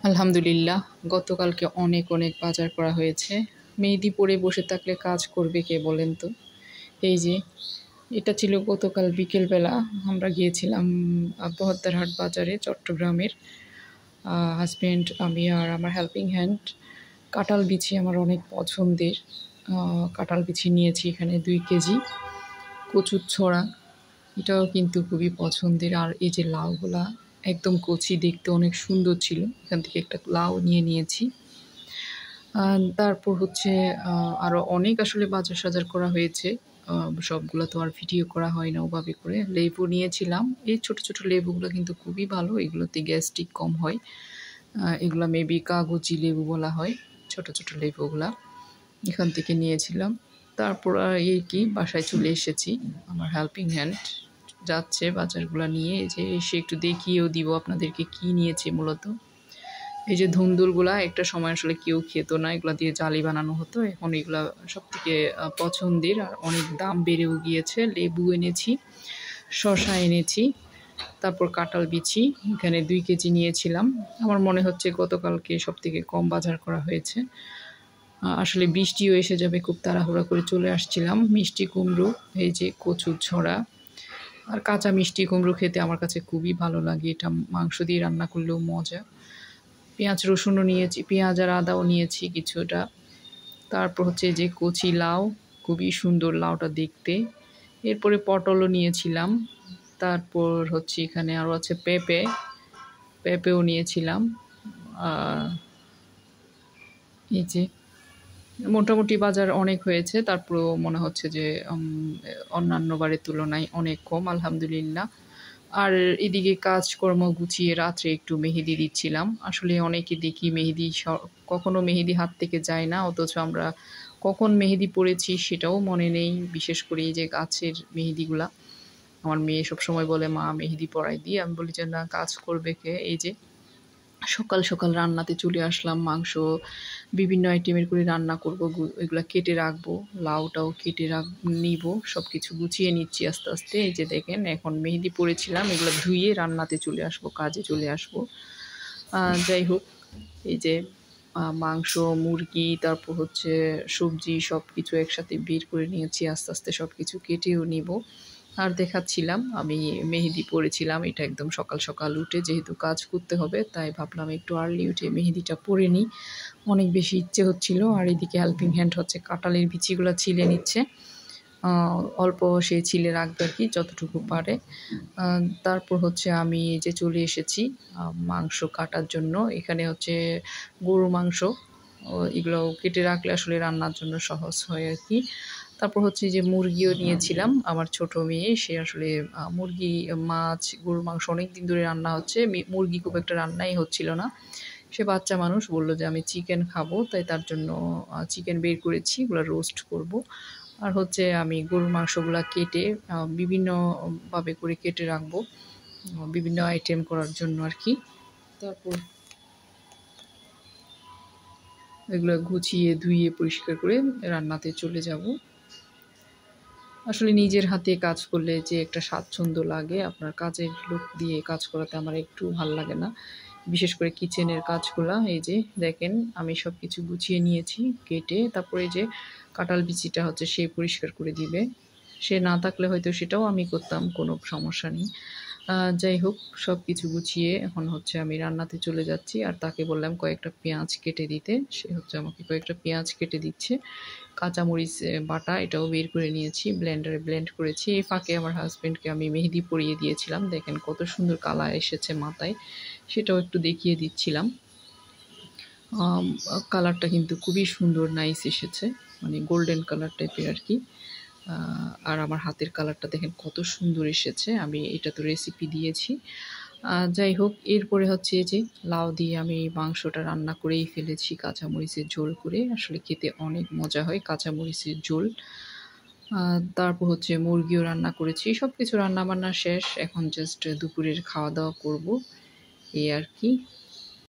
আলহামদুলিল্লাহ, গতকালকে অনেক অনেক বাজার করা হয়েছে। মেহেদি পরে বসে থাকলে কাজ করবে কে বলেন তো? এই যে এটা ছিল গতকাল বিকেলবেলা। আমরা গিয়েছিলাম বহদ্দারহাট বাজারে, চট্টগ্রামের। হাজব্যান্ড, আমি আর আমার হেল্পিং হ্যান্ড। কাঁঠাল বিচি আমার অনেক পছন্দের। কাঁঠাল বিচি নিয়েছি এখানে 2 কেজি। কচুর ছড়া, এটাও কিন্তু খুবই পছন্দের। আর এই যে লাউগুলা একদম কচি, দেখতে অনেক সুন্দর ছিল। এখান থেকে একটা লাউ নিয়েছি। তারপর হচ্ছে আরও অনেক আসলে বাজার সাজার করা হয়েছে। সবগুলো তো আর ভিডিও করা হয় না ওভাবে করে। লেবু নিয়েছিলাম। এই ছোট ছোট লেবুগুলো কিন্তু খুবই ভালো, এগুলোতে গ্যাস্ট্রিক কম হয়। এগুলা মেবি কাগজি লেবু বলা হয়, ছোট ছোট লেবুগুলা। এখান থেকে নিয়েছিলাম। তারপর আর এই কি বাসায় চলে এসেছি। আমার হেল্পিং হ্যান্ড যাচ্ছে বাজারগুলো নিয়ে। এই যে এসে একটু দেখিয়েও দিব আপনাদেরকে কি নিয়েছে মূলত। এই যে ধুন্দুলগুলা একটা সময় আসলে কেউ খেত না, এগুলা দিয়ে জালি বানানো হতো। এখন এগুলা সব থেকে পছন্দের, আর অনেক দাম বেড়েও গিয়েছে। লেবু এনেছি, শসা এনেছি, তারপর কাঁঠাল বিচি এখানে 2 কেজি নিয়েছিলাম। আমার মনে হচ্ছে গতকালকে সব থেকে কম বাজার করা হয়েছে। আসলে বৃষ্টিও এসে যাবে, খুব তাড়াহুড়া করে চলে আসছিলাম। মিষ্টি কুমড়ো, এই যে কচুর ছড়া। আর কাঁচা মিষ্টি কুমড়ো খেতে আমার কাছে খুবই ভালো লাগে, এটা মাংস দিয়ে রান্না করলেও মজা। পেঁয়াজ রসুনও নিয়েছি, পেঁয়াজ আর আদাও নিয়েছি কিছুটা। তারপর হচ্ছে যে কচি লাউ, খুবই সুন্দর লাউটা দেখতে। এরপরে পটলও নিয়েছিলাম। তারপর হচ্ছে এখানে আরও আছে পেঁপেও নিয়েছিলাম। এই যে মোটামুটি বাজার অনেক হয়েছে, তারপরেও মনে হচ্ছে যে অন্যান্য বারের তুলনায় অনেক কম, আলহামদুলিল্লাহ। আর এদিকে কাজকর্ম গুছিয়ে রাত্রে একটু মেহেদি দিচ্ছিলাম। আসলে অনেকে দেখি মেহেদি কখনো মেহেদি হাত থেকে যায় না, অথচ আমরা কখন মেহেদি পড়েছি সেটাও মনে নেই। বিশেষ করে এই যে গাছের মেহেদিগুলা, আমার মেয়ে সবসময় বলে, মা মেহেদি পড়াই দিয়ে। আমি বলি যে না, কাজ করবে কে? এই যে সকাল সকাল রান্নাতে চলে আসলাম। মাংস বিভিন্ন আইটেমের করে রান্না করব, এগুলো কেটে রাখবো। লাউটাও কেটে নিব, সব কিছু গুছিয়ে নিচ্ছি আস্তে আস্তে। এই যে দেখেন, এখন মেহেদি পড়েছিলাম, এগুলো ধুয়ে রান্নাতে চলে আসবো, কাজে চলে আসবো। যাই হোক, এই যে মাংস, মুরগি, তারপর হচ্ছে সবজি, সব কিছু একসাথে বের করে নিয়েছি। আস্তে আস্তে সব কিছু কেটেও নিব। আর দেখাচ্ছিলাম আমি মেহেদি পরেছিলাম। এটা একদম সকাল সকাল উঠে, যেহেতু কাজ করতে হবে, তাই ভাবলাম একটু আর্লি উঠে মেহেদিটা পরে নিই। অনেক বেশি ইচ্ছে হচ্ছিল। আর এদিকে হেল্পিং হ্যান্ড হচ্ছে কাঁঠালের বিচিগুলো ছিলে নিচ্ছে। অল্প সে ছিলে রাখবে আর কি, যতটুকু পারে। তারপর হচ্ছে আমি এই যে চলে এসেছি মাংস কাটার জন্য। এখানে হচ্ছে গরু মাংস, এগুলো কেটে রাখলে আসলে রান্নার জন্য সহজ হয় আর কি। তারপর হচ্ছে যে মুরগিও নিয়েছিলাম। আমার ছোট মেয়ে, সে আসলে মুরগি, মাছ, গরুর মাংস অনেক দিন ধরে রান্না হচ্ছে, মুরগি খুব একটা রান্নাই হচ্ছিল না। সে বাচ্চা মানুষ, বলল যে আমি চিকেন খাবো, তাই তার জন্য চিকেন বের করেছি, এগুলো রোস্ট করব। আর হচ্ছে আমি গরুর মাংসগুলো কেটে বিভিন্নভাবে করে কেটে রাখবো, বিভিন্ন আইটেম করার জন্য আর কি। তারপর এগুলো গুছিয়ে ধুয়ে পরিষ্কার করে রান্নাতে চলে যাব। আসলে নিজের হাতে কাজ করলে যে একটা স্বাচ্ছন্দ্য লাগে, আপনার কাজের লোক দিয়ে কাজ করাতে আমার একটু ভাল লাগে না, বিশেষ করে কিচেনের কাজগুলা। এই যে দেখেন, আমি সব কিছু গুছিয়ে নিয়েছি কেটে। তারপরে যে কাঁঠাল বিচিটা হচ্ছে সে পরিষ্কার করে দিবে, সে না থাকলে হয়তো সেটাও আমি করতাম, কোনো সমস্যা নেই। যাই হোক, সব কিছু গুছিয়ে এখন হচ্ছে আমি রান্নাতে চলে যাচ্ছি। আর তাকে বললাম কয়েকটা পেঁয়াজ কেটে দিতে, সে হচ্ছে আমাকে কয়েকটা পেঁয়াজ কেটে দিচ্ছে। কাঁচামরিচ বাটা, এটাও বের করে নিয়েছি, ব্লেন্ডারে ব্লেন্ড করেছি। এই ফাঁকে আমার হাজব্যান্ডকে আমি মেহেদি পরিয়ে দিয়েছিলাম। দেখেন কত সুন্দর কালার এসেছে মাথায়, সেটাও একটু দেখিয়ে দিচ্ছিলাম। কালারটা কিন্তু খুবই সুন্দর, নাইস এসেছে, মানে গোল্ডেন কালার টাইপের আর কি। আর আমার হাতের কালারটা দেখেন কত সুন্দর এসেছে। আমি এটা তো রেসিপি দিয়েছি। যাই হোক, এরপরে হচ্ছে যে লাউ দিয়ে আমি মাংসটা রান্না করেই ফেলেছি, কাঁচামরিচের ঝোল করে। আসলে খেতে অনেক মজা হয় কাঁচামরিচের ঝোল। তারপর হচ্ছে মুরগিও রান্না করেছি। সব কিছু রান্নাবান্না শেষ, এখন জাস্ট দুপুরের খাওয়া দাওয়া করব, এই আর কি।